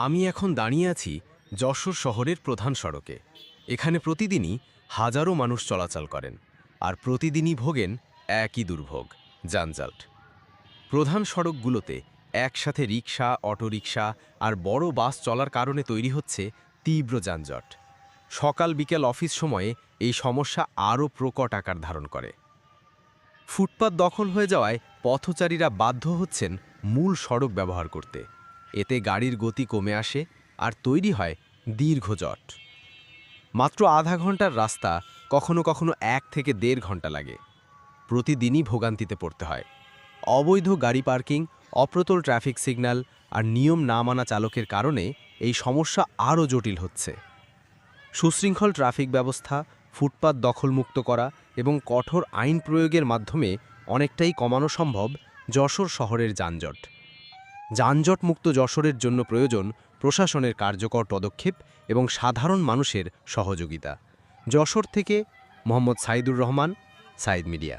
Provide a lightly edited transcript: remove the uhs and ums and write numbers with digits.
আমি এখন দাঁড়িয়ে আছি যশোর শহরের প্রধান সড়কে। এখানে প্রতিদিনই হাজারো মানুষ চলাচল করেন, আর প্রতিদিনই ভোগেন একই দুর্ভোগ, যানজট। প্রধান সড়কগুলোতে একসাথে রিকশা, অটোরিকশা আর বড় বাস চলার কারণে তৈরি হচ্ছে তীব্র যানজট। সকাল বিকেল অফিস সময়ে এই সমস্যা আরও প্রকট আকার ধারণ করে। ফুটপাত দখল হয়ে যাওয়ায় পথচারীরা বাধ্য হচ্ছেন মূল সড়ক ব্যবহার করতে। এতে গাড়ির গতি কমে আসে আর তৈরি হয় দীর্ঘ জট। মাত্র আধা ঘন্টার রাস্তা কখনো কখনো 1 থেকে 1.5 ঘন্টা লাগে। প্রতিদিনই ভোগান্তিতে পড়তে হয়। অবৈধ গাড়ি পার্কিং, অপ্রতুল ট্রাফিক সিগন্যাল আর নিয়ম না মানা চালকের কারণে এই সমস্যা আরও জটিল হচ্ছে। সুশৃঙ্খল ট্রাফিক ব্যবস্থা, ফুটপাত দখলমুক্ত করা এবং কঠোর আইন প্রয়োগের মাধ্যমে অনেকটাই কমানো সম্ভব যশোর শহরের যানজট। যানজটমুক্ত যশোরের জন্য প্রয়োজন প্রশাসনের কার্যকর পদক্ষেপ এবং সাধারণ মানুষের সহযোগিতা। যশোর থেকে মোহাম্মদ সাইদুর রহমান, সাইদ মিডিয়া।